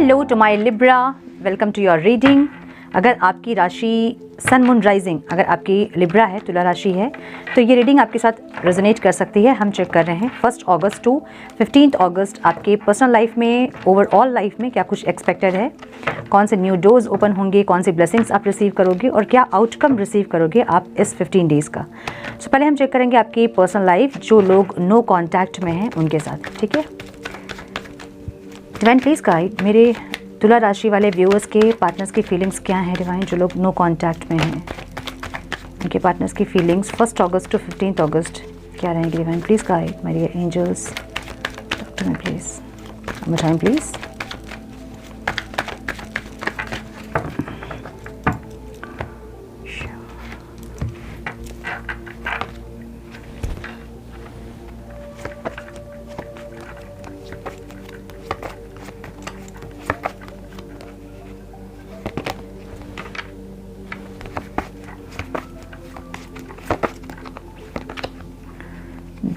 Hello to my Libra, welcome to your reading. अगर आपकी राशि सन मून राइजिंग अगर आपकी लिब्रा है, तुला राशि है, तो ये रीडिंग आपके साथ रेजोनेट कर सकती है। हम चेक कर रहे हैं 1 अगस्त टू 15 अगस्त आपके पर्सनल लाइफ में, ओवरऑल लाइफ में क्या कुछ एक्सपेक्टेड है, कौन से न्यू डोर्स ओपन होंगे, कौन सी ब्लेसिंग्स आप रिसीव करोगे और क्या आउटकम रिसीव करोगे आप इस 15 डेज़ का। तो पहले हम चेक करेंगे आपकी पर्सनल लाइफ, जो लोग नो कॉन्टैक्ट में हैं उनके साथ। ठीक है, डिवाइन प्लीज़ गाइड मेरे तुला राशि वाले व्यूअर्स के पार्टनर्स की फीलिंग्स क्या हैं डिवाइन, जो लोग नो कांटेक्ट में हैं उनके पार्टनर्स की फीलिंग्स 1 अगस्त टू 15 अगस्त क्या रहेंगे divine please guide my dear angels, talk to me please, more time please.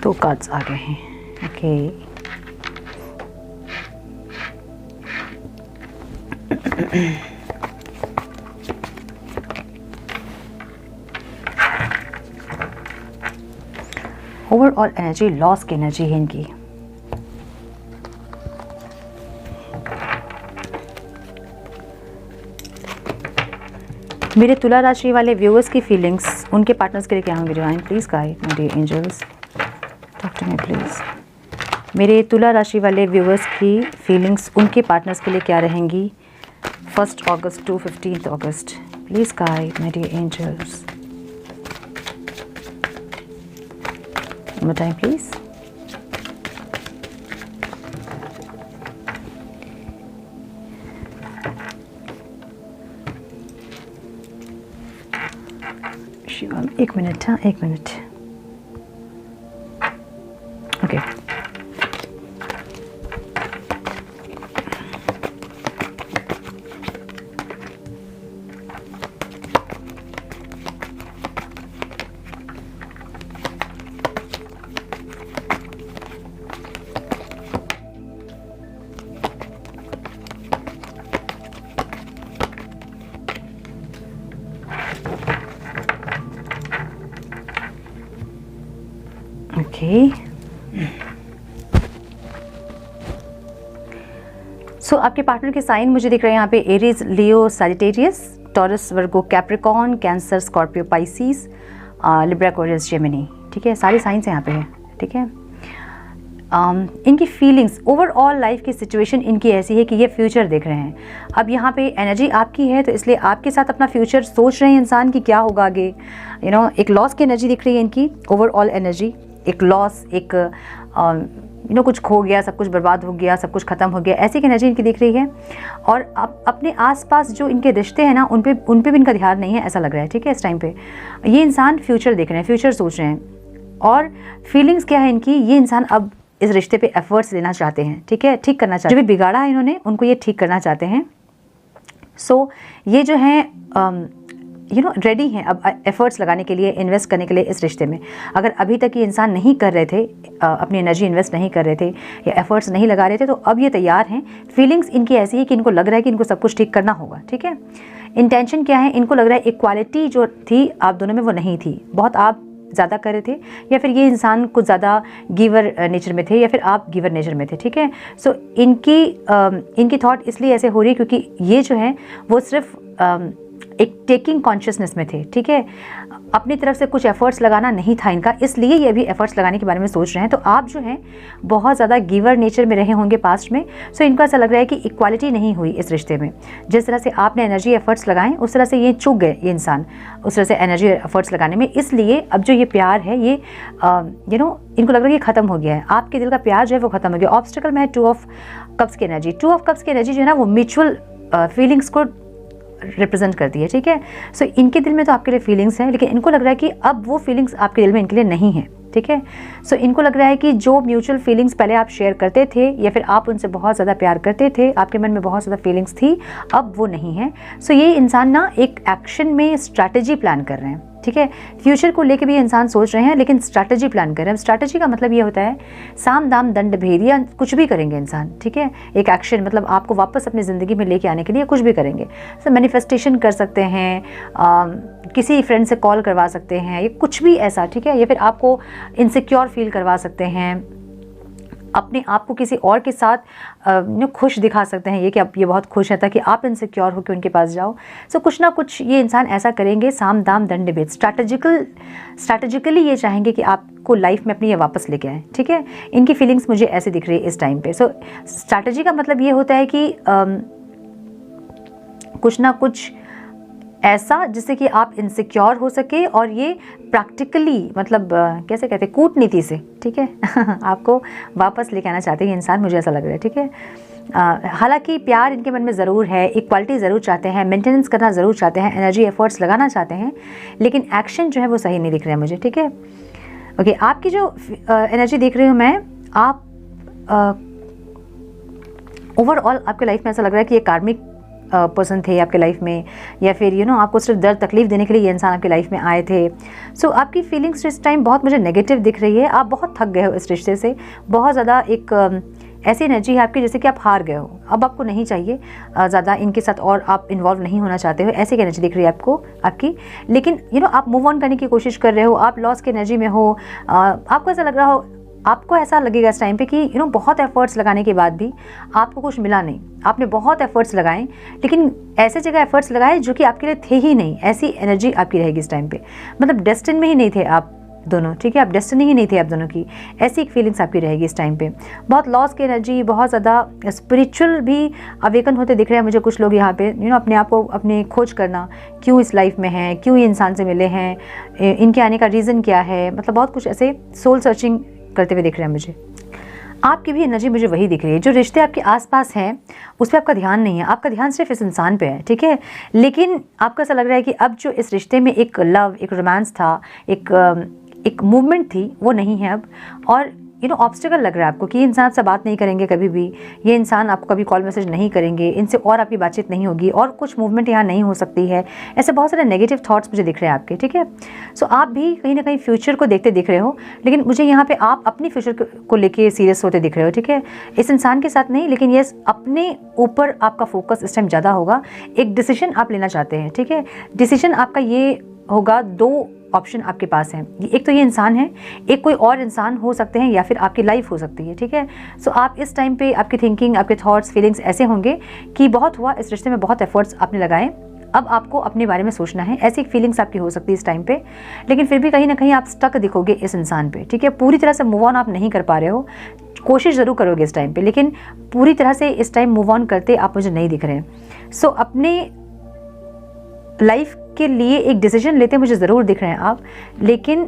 दो कार्ड्स आ गए हैं। ओके, ओवरऑल एनर्जी लॉस की एनर्जी है इनकी। मेरे तुला राशि वाले व्यूअर्स की फीलिंग्स उनके पार्टनर्स के लिए क्या होंगे divine please guide my dear angels, talk to me please. मेरे तुला राशि वाले व्यूअर्स की फीलिंग्स उनके पार्टनर्स के लिए क्या रहेंगी 1 अगस्त टू 15 अगस्त, please guide my dear angels, one time please. Shivam एक मिनट, हाँ एक मिनट। Okay, okay. सो आपके पार्टनर के साइन मुझे दिख रहे हैं यहाँ पे Aries, Leo, Sagittarius, Taurus, Virgo, Capricorn, Cancer, Scorpio, Pisces, Libra, Aquarius, Gemini. ठीक है, सारी साइंस यहाँ पे है। ठीक है, इनकी फीलिंग्स, ओवरऑल लाइफ की सिचुएशन इनकी ऐसी है कि ये फ्यूचर देख रहे हैं। अब यहाँ पे एनर्जी आपकी है तो इसलिए आपके साथ अपना फ्यूचर सोच रहे हैं इंसान की क्या होगा आगे। एक लॉस की एनर्जी दिख रही है इनकी, ओवरऑल एनर्जी, एक लॉस, एक कुछ खो गया, सब कुछ बर्बाद हो गया, सब कुछ ख़त्म हो गया, ऐसी की एनर्जी इनकी दिख रही है। और अपने आसपास जो इनके रिश्ते हैं ना, उन पे भी इनका ध्यान नहीं है, ऐसा लग रहा है। ठीक है, इस टाइम पे ये इंसान फ्यूचर देख रहे हैं, फ्यूचर सोच रहे हैं। और फीलिंग्स क्या है इनकी, ये इंसान अब इस रिश्ते पे एफर्ट्स लेना चाहते हैं। ठीक है, ठीक करना चाहते हैं, जो भी बिगाड़ा है इन्होंने उनको ये ठीक करना चाहते हैं। सो ये जो है रेडी हैं अब एफर्ट्स लगाने के लिए, इन्वेस्ट करने के लिए इस रिश्ते में। अगर अभी तक ये इंसान नहीं कर रहे थे, अपनी एनर्जी इन्वेस्ट नहीं कर रहे थे या एफर्ट्स नहीं लगा रहे थे, तो अब ये तैयार हैं। फीलिंग्स इनकी ऐसी है कि इनको लग रहा है कि इनको सब कुछ ठीक करना होगा। ठीक है, इंटेंशन क्या है, इनको लग रहा है इक्वालिटी जो थी आप दोनों में वो नहीं थी, बहुत आप ज़्यादा कर रहे थे, या फिर ये इंसान कुछ ज़्यादा गिवर नेचर में थे या फिर आप गिवर नेचर में थे। ठीक है, सो इनकी थॉट इसलिए ऐसे हो रही है क्योंकि ये जो है वो सिर्फ एक टेकिंग कॉन्शियसनेस में थे। ठीक है, अपनी तरफ से कुछ एफर्ट्स लगाना नहीं था इनका, इसलिए ये अभी एफर्ट्स लगाने के बारे में सोच रहे हैं। तो आप जो हैं बहुत ज़्यादा गिवर नेचर में रहे होंगे पास्ट में। सो इनको ऐसा लग रहा है कि इक्वालिटी नहीं हुई इस रिश्ते में। जिस तरह से आपने एनर्जी एफर्ट्स लगाए उस तरह से ये चूक गए, ये इंसान उस तरह से एनर्जी एफर्ट्स लगाने में। इसलिए अब जो ये प्यार है ये इनको लग रहा है कि ख़त्म हो गया है, आपके दिल का प्यार जो है वो ख़त्म हो गया। ऑब्स्टिकल में है 2 ऑफ कप्स की एनर्जी। 2 ऑफ कप्स की एनर्जी जो है ना वो म्यूचुअल फीलिंग्स को रिप्रेजेंट करती है। ठीक है, सो इनके दिल में तो आपके लिए फीलिंग्स हैं, लेकिन इनको लग रहा है कि अब वो फीलिंग्स आपके दिल में इनके लिए नहीं है। ठीक है, सो इनको लग रहा है कि जो म्यूचुअल फीलिंग्स पहले आप शेयर करते थे या फिर आप उनसे बहुत ज़्यादा प्यार करते थे, आपके मन में बहुत ज़्यादा फीलिंग्स थी, अब वो नहीं है। सो ये इंसान ना एक एक्शन में स्ट्रैटेजी प्लान कर रहे हैं। ठीक है। फ्यूचर को लेके भी ये इंसान सोच रहे हैं, लेकिन स्ट्रैटेजी प्लान कर रहे हैं। स्ट्रैटेजी का मतलब ये होता है साम दाम दंड भेद, या कुछ भी करेंगे इंसान, ठीक है। एक एक्शन मतलब आपको वापस अपनी ज़िंदगी में लेके आने के लिए कुछ भी करेंगे। सो मैनिफेस्टेशन कर सकते हैं, किसी फ्रेंड से कॉल करवा सकते हैं, ये कुछ भी ऐसा, ठीक है। या फिर आपको इनसिक्योर फील करवा सकते हैं, अपने आप को किसी और के साथ खुश दिखा सकते हैं, ये कि अब ये बहुत खुश है, ताकि आप इनसिक्योर होकर उनके पास जाओ। सो कुछ ना कुछ ये इंसान ऐसा करेंगे, साम दाम दंड भेद, स्ट्रैटेजिकली ये चाहेंगे कि आपको लाइफ में अपनी ये वापस लेके आए, ठीक है। इनकी फीलिंग्स मुझे ऐसे दिख रही है इस टाइम पे। सो स्ट्रैटेजी का मतलब ये होता है कि कुछ ना कुछ ऐसा जिससे कि आप इनसिक्योर हो सके, और ये प्रैक्टिकली मतलब कैसे कहते हैं, कूटनीति से, ठीक है आपको वापस लेके आना चाहते हैं इंसान, मुझे ऐसा लग रहा है, ठीक है। हालांकि प्यार इनके मन में ज़रूर है, इक्वालिटी ज़रूर चाहते हैं, मेंटेनेंस करना ज़रूर चाहते हैं, एनर्जी एफर्ट्स लगाना चाहते हैं, लेकिन एक्शन जो है वो सही नहीं दिख रहा है मुझे, ठीक है। ओके, आपकी जो एनर्जी देख रही हूँ मैं, आप ओवरऑल आपके लाइफ में ऐसा लग रहा है कि ये कार्मिक पर्सन थे आपके लाइफ में, या फिर आपको सिर्फ दर्द तकलीफ देने के लिए ये इंसान आपके लाइफ में आए थे। सो आपकी फीलिंग्स इस टाइम बहुत मुझे नेगेटिव दिख रही है। आप बहुत थक गए हो इस रिश्ते से, बहुत ज़्यादा एक ऐसी एनर्जी है आपकी जैसे कि आप हार गए हो, अब आपको नहीं चाहिए ज़्यादा इनके साथ और आप इन्वॉल्व नहीं होना चाहते हो, ऐसी एनर्जी दिख रही है आपको आपकी। लेकिन आप मूव ऑन करने की कोशिश कर रहे हो, आप लॉस की एनर्जी में हो, आपको ऐसा लग रहा हो, आपको ऐसा लगेगा इस टाइम पे कि बहुत एफर्ट्स लगाने के बाद भी आपको कुछ मिला नहीं। आपने बहुत एफर्ट्स लगाए, लेकिन ऐसे जगह एफर्ट्स लगाए जो कि आपके लिए थे ही नहीं, ऐसी एनर्जी आपकी रहेगी इस टाइम पे। मतलब डेस्टिन में ही नहीं थे आप दोनों, ठीक है, आप डेस्टिनी ही नहीं थे आप दोनों की, ऐसी एक फीलिंग्स आपकी रहेगी इस टाइम पे। बहुत लॉस की एनर्जी, बहुत ज़्यादा स्पिरिचुअल भी अवेकन होते दिख रहे हैं मुझे कुछ लोग यहाँ पे। अपने आप को अपने खोज करना, क्यों इस लाइफ में हैं, क्यों ये इंसान से मिले हैं, इनके आने का रीज़न क्या है, मतलब बहुत कुछ ऐसे सोल सर्चिंग करते हुए दिख रहे हैं मुझे। आपकी भी एनर्जी मुझे वही दिख रही है, जो रिश्ते आपके आसपास हैं उस पर आपका ध्यान नहीं है, आपका ध्यान सिर्फ इस इंसान पे है, ठीक है। लेकिन आपको ऐसा लग रहा है कि अब जो इस रिश्ते में एक लव, एक रोमांस था, एक मूवमेंट थी, वो नहीं है अब। और ऑब्स्टिकल लग रहा है आपको कि ये इंसान आपसे बात नहीं करेंगे कभी भी, ये इंसान आपको कभी कॉल मैसेज नहीं करेंगे, इनसे और आपकी बातचीत नहीं होगी, और कुछ मूवमेंट यहाँ नहीं हो सकती है। ऐसे बहुत सारे नेगेटिव थॉट्स मुझे दिख रहे हैं आपके, ठीक है। सो आप भी कहीं ना कहीं फ्यूचर को देखते दिख रहे हो, लेकिन मुझे यहाँ पे आप अपनी फ्यूचर को लेके सीरियस होते दिख रहे हो, ठीक है। इस इंसान के साथ नहीं, लेकिन ये अपने ऊपर आपका फोकस इस टाइम ज़्यादा होगा। एक डिसीजन आप लेना चाहते हैं, ठीक है। डिसीजन आपका ये होगा, दो ऑप्शन आपके पास हैं, एक तो ये इंसान है, एक कोई और इंसान हो सकते हैं, या फिर आपकी लाइफ हो सकती है, ठीक है। सो आप इस टाइम पे आपकी थिंकिंग, आपके थॉट्स, फीलिंग्स ऐसे होंगे कि बहुत हुआ इस रिश्ते में, बहुत एफर्ट्स आपने लगाए, अब आपको अपने बारे में सोचना है, ऐसी एक फीलिंग्स आपकी हो सकती है इस टाइम पे। लेकिन फिर भी कहीं ना कहीं आप स्टक दिखोगे इस इंसान पे, ठीक है। पूरी तरह से मूव ऑन आप नहीं कर पा रहे हो, कोशिश ज़रूर करोगे इस टाइम पे, लेकिन पूरी तरह से इस टाइम मूव ऑन करते आप मुझे नहीं दिख रहे हैं। सो अपने लाइफ के लिए एक डिसीजन लेते मुझे ज़रूर दिख रहे हैं आप, लेकिन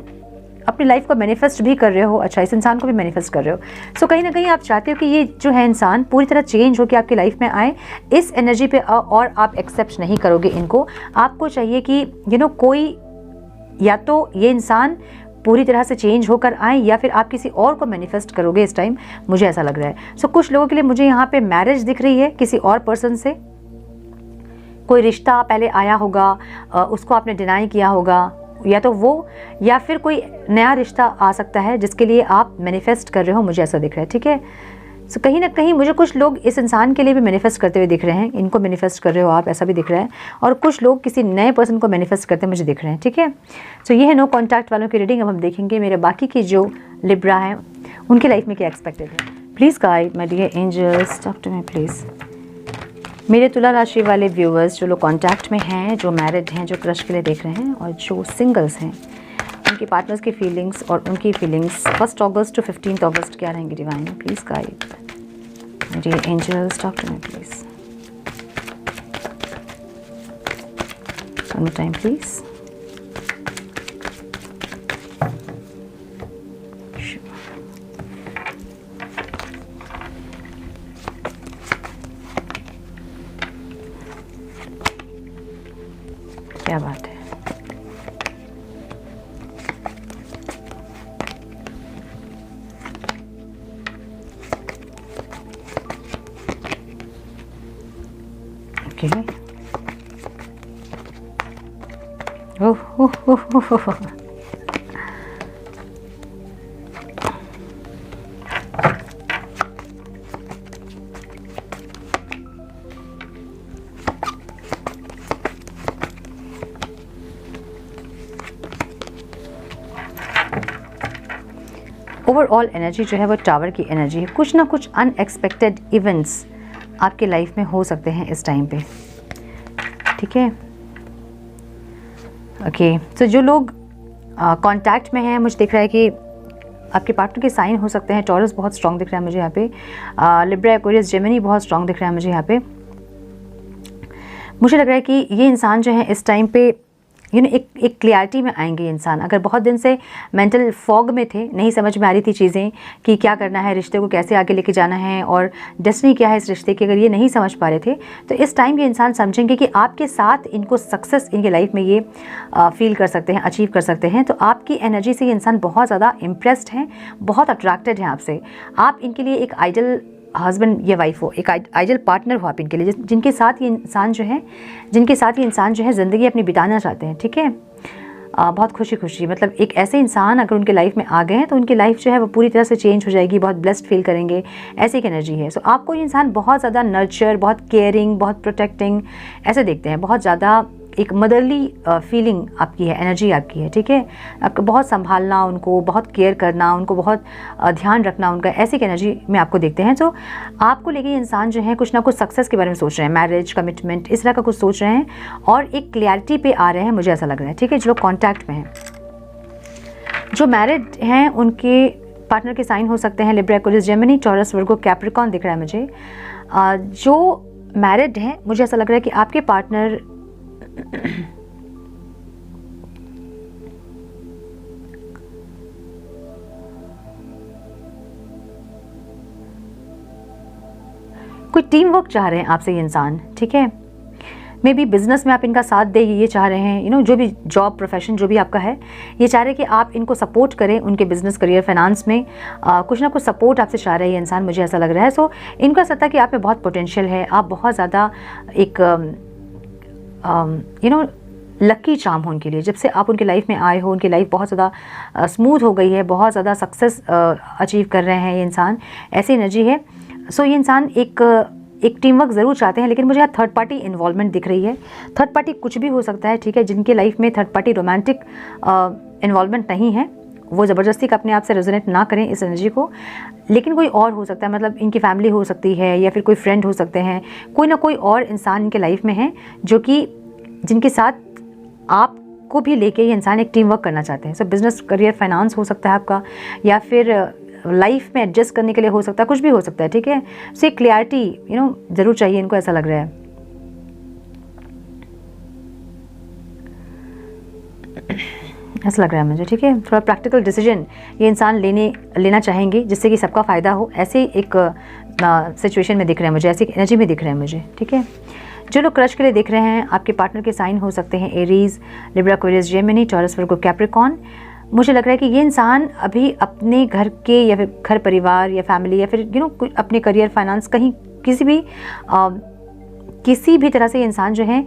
अपनी लाइफ को मैनिफेस्ट भी कर रहे हो, अच्छा इस इंसान को भी मैनिफेस्ट कर रहे हो। सो कहीं ना कहीं आप चाहते हो कि ये जो है इंसान पूरी तरह चेंज हो के आपकी लाइफ में आए, इस एनर्जी पे, और आप एक्सेप्ट नहीं करोगे इनको। आपको चाहिए कि कोई, या तो ये इंसान पूरी तरह से चेंज होकर आए, या फिर आप किसी और को मैनिफेस्ट करोगे इस टाइम, मुझे ऐसा लग रहा है। सो कुछ लोगों के लिए मुझे यहाँ पे मैरिज दिख रही है किसी और पर्सन से। कोई रिश्ता पहले आया होगा, उसको आपने डिनाई किया होगा, या तो वो, या फिर कोई नया रिश्ता आ सकता है जिसके लिए आप मैनिफेस्ट कर रहे हो, मुझे ऐसा दिख रहा है, ठीक है। सो कहीं ना कहीं मुझे कुछ लोग इस इंसान के लिए भी मैनिफेस्ट करते हुए दिख रहे हैं, इनको मैनिफेस्ट कर रहे हो आप, ऐसा भी दिख रहा है। और कुछ लोग किसी नए पर्सन को मैनिफेस्ट करते मुझे दिख रहे हैं, ठीक है। सो ये है नो कॉन्टैक्ट वालों की रीडिंग। अब हम देखेंगे मेरे बाकी की जो लिब्रा हैं उनकी लाइफ में क्या एक्सपेक्टेड है। Please guide my dear angels, talk to me please. मेरे तुला राशि वाले व्यूअर्स, जो लोग कांटेक्ट में हैं, जो मैरिड हैं, जो क्रश के लिए देख रहे हैं, और जो सिंगल्स हैं, उनकी पार्टनर्स की फीलिंग्स और उनकी फीलिंग्स 1 अगस्त टू 15 अगस्त क्या रहेंगी डिवाइन, प्लीज़ गाइड मेरे angels, talk to me please. One more time please. क्या बात है। ओके, ओह ओवरऑल एनर्जी जो है वो टावर की एनर्जी है। कुछ ना कुछ अनएक्सपेक्टेड इवेंट्स आपके लाइफ में हो सकते हैं इस टाइम पे, ठीक है। ओके, तो जो लोग कांटेक्ट में हैं, मुझे दिख रहा है कि आपके पार्टनर के साइन हो सकते हैं। टॉरस बहुत स्ट्रॉन्ग दिख रहा है मुझे यहाँ पे, लिब्रा, एक्वेरियस, जेमिनी बहुत स्ट्रॉन्ग दिख रहा है मुझे यहाँ पे। मुझे लग रहा है कि ये इंसान जो है इस टाइम पे एक क्लियरिटी में आएंगे इंसान। अगर बहुत दिन से मेंटल फॉग में थे, नहीं समझ में आ रही थी चीज़ें कि क्या करना है, रिश्ते को कैसे आगे लेके जाना है और डेस्टिनी क्या है इस रिश्ते की, अगर ये नहीं समझ पा रहे थे तो इस टाइम ये इंसान समझेंगे कि आपके साथ इनको सक्सेस इनके लाइफ में ये फील कर सकते हैं, अचीव कर सकते हैं। तो आपकी एनर्जी से ये इंसान बहुत ज़्यादा इम्प्रेस्ड हैं, बहुत अट्रैक्टेड हैं आपसे। आप इनके लिए एक आइडल हस्बैंड या वाइफ हो, एक आइडल पार्टनर हो आप इनके लिए, जिनके साथ ये इंसान जो है ज़िंदगी अपनी बिताना चाहते हैं, ठीक है। बहुत खुशी मतलब एक ऐसे इंसान अगर उनके लाइफ में आ गए हैं तो उनकी लाइफ जो है वो पूरी तरह से चेंज हो जाएगी, बहुत ब्लेस्ड फील करेंगे, ऐसी एक एनर्जी है। सो आपको ये इंसान बहुत ज़्यादा नर्चर, बहुत केयरिंग, बहुत प्रोटेक्टिंग ऐसे देखते हैं, बहुत ज़्यादा एक मदरली फीलिंग आपकी है, एनर्जी आपकी है, ठीक है। आपको बहुत संभालना, उनको बहुत केयर करना, उनको बहुत ध्यान रखना उनका, ऐसी एक एनर्जी में आपको देखते हैं। तो आपको लेके इंसान जो है कुछ ना कुछ सक्सेस के बारे में सोच रहे हैं, मैरिज, कमिटमेंट, इस तरह का कुछ सोच रहे हैं और एक क्लैरिटी पे आ रहे हैं, मुझे ऐसा लग रहा है, ठीक है। जो लोग कॉन्टैक्ट में हैं, जो मैरिड हैं, उनके पार्टनर के साइन हो सकते हैं Libra, Aquarius, Gemini, Taurus, Virgo, Capricorn दिख रहा है मुझे। जो मैरिड हैं, मुझे ऐसा लग रहा है कि आपके पार्टनर कोई टीम वर्क चाह रहे हैं आपसे ये इंसान, ठीक है। मे बी बिजनेस में आप इनका साथ दें, ये चाह रहे हैं, जो भी जॉब, प्रोफेशन जो भी आपका है, ये चाह रहे हैं कि आप इनको सपोर्ट करें उनके बिजनेस, करियर, फाइनेंस में। कुछ ना कुछ सपोर्ट आपसे चाह रहा है ये इंसान, मुझे ऐसा लग रहा है। सो इनको ऐसा था कि आप में बहुत पोटेंशियल है, आप बहुत ज़्यादा एक लकी चार्म हो उनके लिए। जब से आप उनकी लाइफ में आए हो, उनकी लाइफ बहुत ज़्यादा स्मूथ हो गई है, बहुत ज़्यादा सक्सेस अचीव कर रहे हैं ये इंसान, ऐसी एनर्जी है। सो ये इंसान एक टीम वर्क ज़रूर चाहते हैं, लेकिन मुझे यहाँ थर्ड पार्टी इन्वॉल्वमेंट दिख रही है। थर्ड पार्टी कुछ भी हो सकता है, ठीक है। जिनके लाइफ में थर्ड पार्टी रोमांटिक इन्वॉल्वमेंट नहीं है, वो ज़बरदस्ती का अपने आप से रेजोनेट ना करें इस एनर्जी को, लेकिन कोई और हो सकता है, मतलब इनकी फैमिली हो सकती है या फिर कोई फ्रेंड हो सकते हैं, कोई ना कोई और इंसान इनके लाइफ में है जो कि जिनके साथ आपको भी लेके ये इंसान एक टीम वर्क करना चाहते हैं। सो बिजनेस, करियर, फाइनेंस हो सकता है आपका, या फिर लाइफ में एडजस्ट करने के लिए हो सकता है, कुछ भी हो सकता है, ठीक है। सो एक क्लैरिटी ज़रूर चाहिए इनको, ऐसा लग रहा है। ऐसा लग रहा है मुझे, ठीक है। थोड़ा प्रैक्टिकल डिसीजन ये इंसान लेना चाहेंगे जिससे कि सबका फ़ायदा हो, ऐसे एक सिचुएशन में दिख रहे हैं मुझे, ऐसी एनर्जी में दिख रहे हैं मुझे, ठीक है। जो लोग क्रश के लिए देख रहे हैं, आपके पार्टनर के साइन हो सकते हैं Aries, Libra, Aquarius, Gemini, Taurus, Virgo, Capricorn. मुझे लग रहा है कि ये इंसान अभी अपने घर के या फिर घर परिवार या फैमिली या फिर अपने करियर, फाइनेंस, कहीं किसी भी तरह से ये इंसान जो है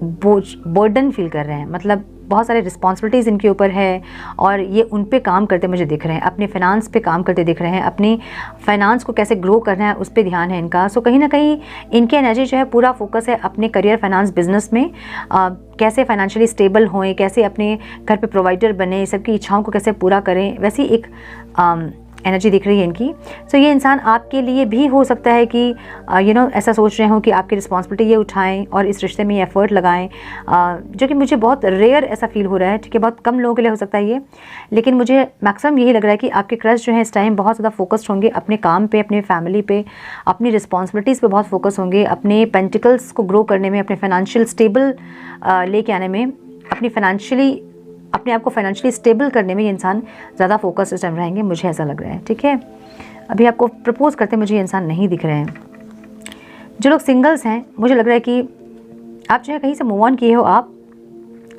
बर्डन फील कर रहे हैं, मतलब बहुत सारे रिस्पॉन्सिबिलिटीज़ इनके ऊपर है और ये उन पे काम करते मुझे दिख रहे हैं, अपने फाइनेंस पे काम करते दिख रहे हैं, अपने फाइनेंस को कैसे ग्रो करना है उस पे ध्यान है इनका। सो कहीं ना कहीं इनकी एनर्जी जो है पूरा फोकस है अपने करियर, फाइनेंस, बिजनेस में, कैसे फाइनेंशियली स्टेबल होएं, कैसे अपने घर पे प्रोवाइडर बने, सबकी इच्छाओं को कैसे पूरा करें, वैसी एक एनर्जी दिख रही है इनकी। सो ये इंसान आपके लिए भी हो सकता है कि ऐसा सोच रहे हो कि आपकी रिस्पॉन्सिबिलिटी ये उठाएं और इस रिश्ते में ये एफर्ट लगाएं, जो कि मुझे बहुत रेयर ऐसा फील हो रहा है, ठीक है। बहुत कम लोगों के लिए हो सकता है ये, लेकिन मुझे मैक्सिमम यही लग रहा है कि आपके क्रश जो है इस टाइम बहुत ज़्यादा फोकस्ड होंगे अपने काम पे, अपने फैमिली पे, अपनी रिस्पॉन्सिबिलिटीज़ पे बहुत फोकस होंगे, अपने पेंटिकल्स को ग्रो करने में, अपने फाइनेंशियल स्टेबल लेके आने में, अपने आप को फाइनेंशियली स्टेबल करने में ये इंसान ज़्यादा फोकस इस टाइम रहेंगे, मुझे ऐसा लग रहा है, ठीक है। अभी आपको प्रपोज करते मुझे ये इंसान नहीं दिख रहे हैं। जो लोग सिंगल्स हैं, मुझे लग रहा है कि आप जो है कहीं से मूव ऑन किए हो आप,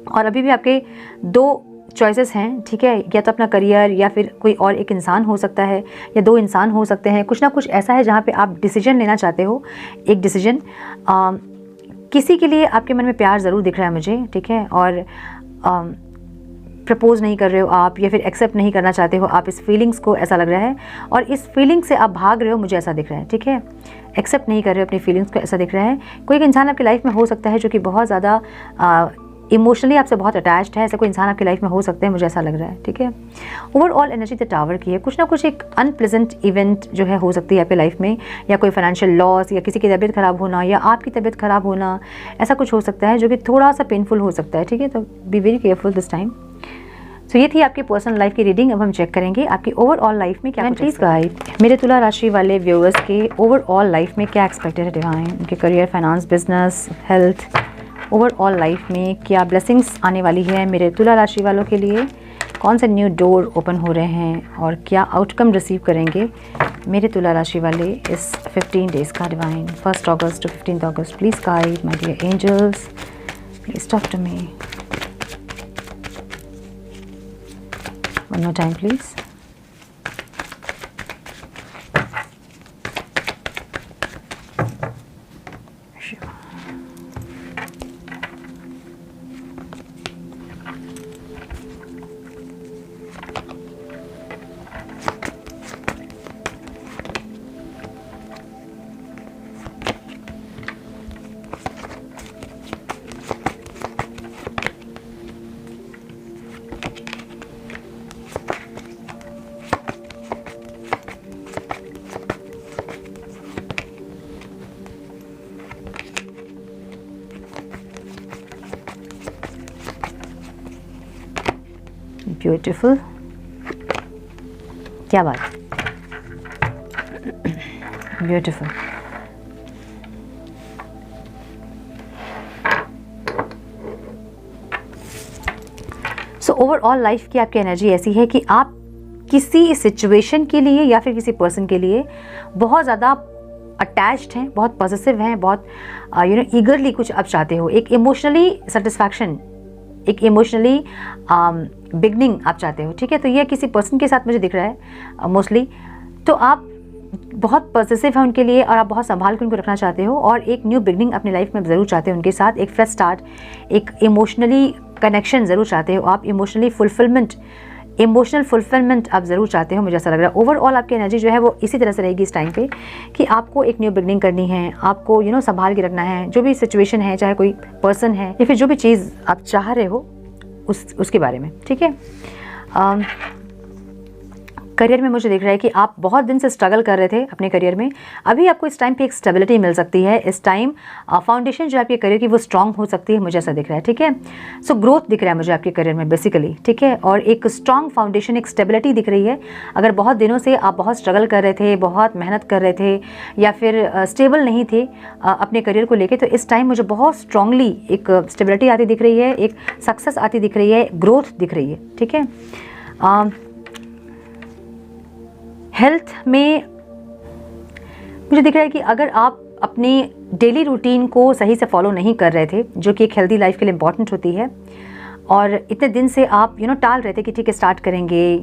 और अभी भी आपके दो चॉइसेस हैं, ठीक है। या तो अपना करियर या फिर कोई और एक इंसान हो सकता है, या दो इंसान हो सकते हैं, कुछ ना कुछ ऐसा है जहाँ पे आप डिसीजन लेना चाहते हो, एक डिसीजन। किसी के लिए आपके मन में प्यार ज़रूर दिख रहा है मुझे, ठीक है। और प्रपोज नहीं कर रहे हो आप, या फिर एक्सेप्ट नहीं करना चाहते हो आप इस फीलिंग्स को, ऐसा लग रहा है, और इस फीलिंग से आप भाग रहे हो, मुझे ऐसा दिख रहा है, ठीक है। एक्सेप्ट नहीं कर रहे हो अपनी फीलिंग्स को, ऐसा दिख रहा है। कोई एक इंसान आपकी लाइफ में हो सकता है जो कि बहुत ज़्यादा इमोशनली आपसे बहुत अटैच्ड है, ऐसा कोई इंसान आपकी लाइफ में हो सकता है, मुझे ऐसा लग रहा है, ठीक है। ओवरऑल एनर्जी द टावर की है, कुछ ना कुछ एक अनप्लेजेंट इवेंट जो है हो सकती है आपकी लाइफ में, या कोई फाइनेंशियल लॉस, या किसी की तबीयत ख़राब होना, या आपकी तबीयत ख़राब होना, ऐसा कुछ हो सकता है जो कि थोड़ा सा पेनफुल हो सकता है, ठीक है। तो be very careful this time. तो ये थी आपकी पर्सनल लाइफ की रीडिंग। अब हम चेक करेंगे आपकी ओवरऑल लाइफ में क्या। प्लीज गाइड मेरे तुला राशि वाले व्यूअर्स के ओवरऑल लाइफ में क्या एक्सपेक्टेड है डिवाइन, उनके career, finance, business, health, overall life में क्या ब्लेसिंग्स आने वाली है मेरे तुला राशि वालों के लिए, कौन से न्यू डोर ओपन हो रहे हैं और क्या आउटकम रिसीव करेंगे मेरे तुला राशि वाले इस 15 डेज़ का डिवाइन, 1 अगस्त टू 15 अगस्त। Please guide my dear angels, please talk to me. One more time, please. Beautiful, क्या बात, ब्यूटीफुल। सो ओवरऑल लाइफ की आपकी एनर्जी ऐसी है कि आप किसी सिचुएशन के लिए या फिर किसी पर्सन के लिए बहुत ज़्यादा अटैच्ड हैं, बहुत पॉजिटिव हैं, बहुत ईगरली कुछ आप चाहते हो, एक इमोशनली सेटिस्फैक्शन, एक इमोशनली बिगनिंग आप चाहते हो, ठीक है। तो ये किसी पर्सन के साथ मुझे दिख रहा है मोस्टली। तो आप बहुत पॉजिटिव हैं उनके लिए और आप बहुत संभाल के उनको रखना चाहते हो और एक न्यू बिगनिंग अपनी लाइफ में ज़रूर चाहते हो उनके साथ, एक फ्रेश स्टार्ट, एक इमोशनली कनेक्शन ज़रूर चाहते हो आप, इमोशनल फुलफिलमेंट आप ज़रूर चाहते हो, मुझे ऐसा लग रहा है। ओवरऑल आपकी एनर्जी जो है वो इसी तरह से रहेगी इस टाइम पे कि आपको एक न्यू बिगनिंग करनी है, आपको संभाल के रखना है, जो भी सिचुएशन है, चाहे कोई पर्सन है या फिर जो भी चीज़ आप चाह रहे हो उसके बारे में, ठीक है। करियर में मुझे दिख रहा है कि आप बहुत दिन से स्ट्रगल कर रहे थे अपने करियर में, अभी आपको इस टाइम पे एक स्टेबिलिटी मिल सकती है। इस टाइम फाउंडेशन जो आपके करियर की वो स्ट्रांग हो सकती है, मुझे ऐसा दिख रहा है, ठीक है। सो ग्रोथ दिख रहा है मुझे आपके करियर में बेसिकली, ठीक है, और एक स्ट्रांग फाउंडेशन, एक स्टेबिलिटी दिख रही है। अगर बहुत दिनों से आप बहुत स्ट्रगल कर रहे थे, बहुत मेहनत कर रहे थे या फिर स्टेबल नहीं थे अपने करियर को लेकर, तो इस टाइम मुझे बहुत स्ट्रांगली एक स्टेबिलिटी आती दिख रही है, एक सक्सेस आती दिख रही है, ग्रोथ दिख रही है, ठीक है। हेल्थ में मुझे दिख रहा है कि अगर आप अपने डेली रूटीन को सही से फॉलो नहीं कर रहे थे, जो कि एक हेल्दी लाइफ के लिए इम्पॉर्टेंट होती है, और इतने दिन से आप टाल रहे थे कि ठीक है स्टार्ट करेंगे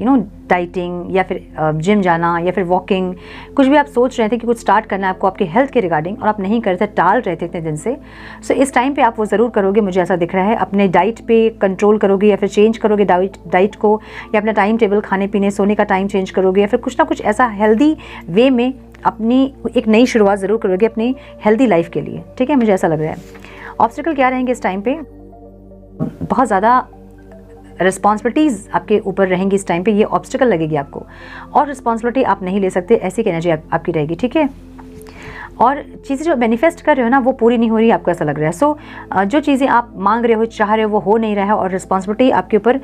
डाइटिंग या फिर जिम जाना या फिर वॉकिंग, कुछ भी आप सोच रहे थे कि कुछ स्टार्ट करना है आपको आपके हेल्थ के रिगार्डिंग और आप नहीं कर रहे थे, टाल रहे थे इतने दिन से। सो इस टाइम पे आप वो ज़रूर करोगे, मुझे ऐसा दिख रहा है। अपने डाइट पे कंट्रोल करोगे या फिर चेंज करोगे डाइट को, या अपना टाइम टेबल, खाने पीने, सोने का टाइम चेंज करोगे, या फिर कुछ ना कुछ ऐसा हेल्दी वे में अपनी एक नई शुरुआत ज़रूर करोगे अपनी हेल्दी लाइफ के लिए, ठीक है, मुझे ऐसा लग रहा है। ऑब्स्टिकल क्या रहेंगे इस टाइम पे? बहुत ज़्यादा रिस्पॉन्सिबिलिटीज़ आपके ऊपर रहेंगी इस टाइम पे, ये ऑब्स्टिकल लगेगी आपको, और रिस्पॉन्सिबिलिटी आप नहीं ले सकते, ऐसी की एनर्जी आपकी रहेगी, ठीक है। और चीज़ें जो मैनिफेस्ट कर रहे हो ना वो पूरी नहीं हो रही, आपको ऐसा लग रहा है। सो जो चीज़ें आप मांग रहे हो, चाह रहे हो, वो हो नहीं रहा है और रिस्पॉन्सिबिलिटी आपके ऊपर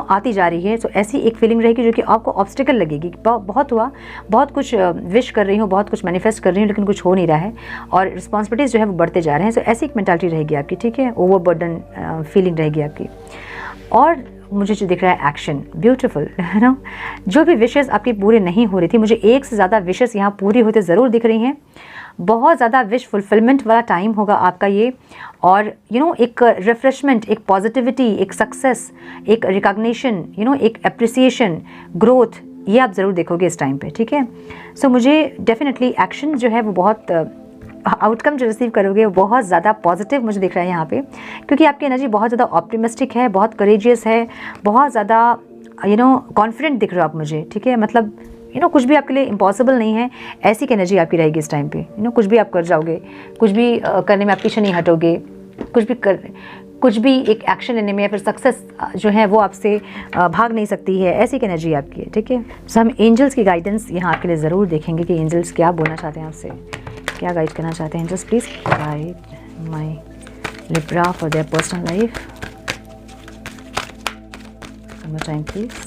आती जा रही है। सो ऐसी एक फीलिंग रहेगी जो कि आपको ऑब्स्टिकल लगेगी। बहुत हुआ, बहुत कुछ विश कर रही हूँ, बहुत कुछ मैनिफेस्ट कर रही हूँ, लेकिन कुछ हो नहीं रहा है और रिस्पॉन्सिबिलिटीज़ जो है वो बढ़ते जा रहे हैं। सो ऐसी एक मेंटालिटी रहेगी आपकी, ठीक है, ओवरबर्डन फीलिंग रहेगी आपकी। और मुझे जो दिख रहा है एक्शन, ब्यूटीफुल, है ना। जो भी विशेस आपकी पूरी नहीं हो रही थी, मुझे एक से ज़्यादा विशेस यहाँ पूरी होते ज़रूर दिख रही हैं। बहुत ज़्यादा विश फुलफिलमेंट वाला टाइम होगा आपका ये, और एक रिफ्रेशमेंट, एक पॉजिटिविटी, एक सक्सेस, एक रिकॉग्निशन, एक अप्रिसिएशन, ग्रोथ, ये आप ज़रूर देखोगे इस टाइम पे, ठीक है। सो मुझे डेफिनेटली एक्शन जो है वो बहुत आउटकम जो रिसीव करोगे वो बहुत ज़्यादा पॉजिटिव मुझे दिख रहा है यहाँ पे, क्योंकि आपकी एनर्जी बहुत ज़्यादा ऑप्टिमिस्टिक है, बहुत करेजियस है, बहुत ज़्यादा कॉन्फिडेंट दिख रहे हो आप मुझे, ठीक है। मतलब कुछ भी आपके लिए इम्पॉसिबल नहीं है, ऐसी की एनर्जी आपकी रहेगी इस टाइम पे। कुछ भी आप कर जाओगे, कुछ भी करने में आप पीछे नहीं हटोगे, कुछ भी एक एक्शन लेने में या फिर सक्सेस जो है वो आपसे भाग नहीं सकती है, ऐसी की एनर्जी आपकी है, ठीक है। तो हम एंजल्स की गाइडेंस यहाँ आपके लिए ज़रूर देखेंगे कि एंजल्स क्या बोलना चाहते हैं आपसे, क्या गाइड करना चाहते हैं। Angels please guide my Libra for their personal life, one more time please।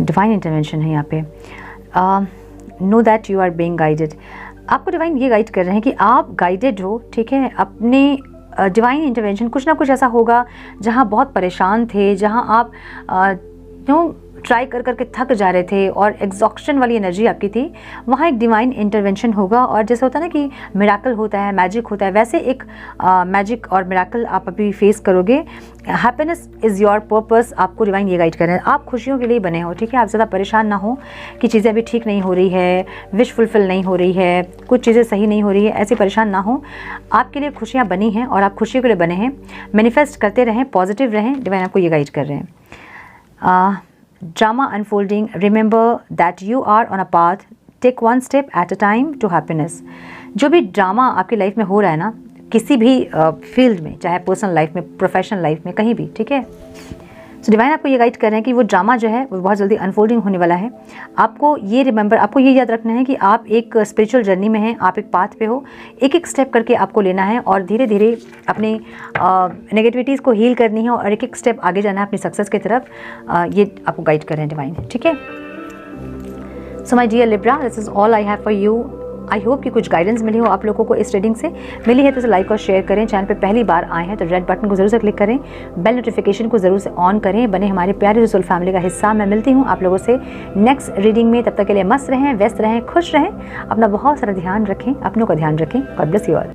Divine intervention है यहाँ पे। Know that you are being guided. आपको डिवाइन ये गाइड कर रहे हैं कि आप गाइडेड हो, ठीक है। अपने डिवाइन इंटरवेंशन कुछ ना कुछ ऐसा होगा जहाँ बहुत परेशान थे, जहाँ आप ट्राई कर करके थक जा रहे थे और एग्जॉक्शन वाली एनर्जी आपकी थी, वहाँ एक डिवाइन इंटरवेंशन होगा। और जैसे होता है ना कि मिराकल होता है, मैजिक होता है, वैसे एक मैजिक और मिराकल आप अभी फेस करोगे। हैप्पीनेस इज़ योर पर्पस, आपको डिवाइन ये गाइड कर रहे हैं। आप खुशियों के लिए बने हो, ठीक है। आप ज़्यादा परेशान ना हो कि चीज़ें अभी ठीक नहीं हो रही है, विश फुलफिल नहीं हो रही है, कुछ चीज़ें सही नहीं हो रही है, ऐसे परेशान ना हो। आपके लिए खुशियाँ बनी हैं और आप खुशियों के लिए बने हैं। मैनिफेस्ट करते रहें, पॉजिटिव रहें, डिवाइन आपको ये गाइड कर रहे हैं। Drama unfolding, remember that you are on a path, take one step at a time to happiness। जो भी ड्रामा आपकी लाइफ में हो रहा है ना, किसी भी फील्ड में, चाहे पर्सनल लाइफ में, प्रोफेशनल लाइफ में, कहीं भी, ठीक है। सो डिवाइन आपको ये गाइड कर रहे हैं कि वो ड्रामा जो है वो बहुत जल्दी अनफोल्डिंग होने वाला है। आपको ये रिमेंबर, आपको ये याद रखना है कि आप एक स्पिरिचुअल जर्नी में हैं, आप एक पाथ पे हो, एक एक स्टेप करके आपको लेना है और धीरे धीरे अपने नेगेटिविटीज़ को हील करनी है और एक एक स्टेप आगे जाना है अपनी सक्सेस की तरफ। ये आपको गाइड कर रहे हैं डिवाइन, ठीक है। So my dear Libra, this is all I have for you. I hope कि कुछ गाइडेंस मिली हो आप लोगों को इस रीडिंग से। मिली है तो इसे लाइक और शेयर करें। चैनल पे पहली बार आए हैं तो रेड बटन को जरूर से क्लिक करें, बेल नोटिफिकेशन को जरूर से ऑन करें, बने हमारे प्यारे जो सोल फैमिली का हिस्सा। मैं मिलती हूँ आप लोगों से नेक्स्ट रीडिंग में। तब तक के लिए मस्त रहें, व्यस्त रहें, खुश रहें, अपना बहुत सारा ध्यान रखें, अपनों का ध्यान रखें। God bless you all.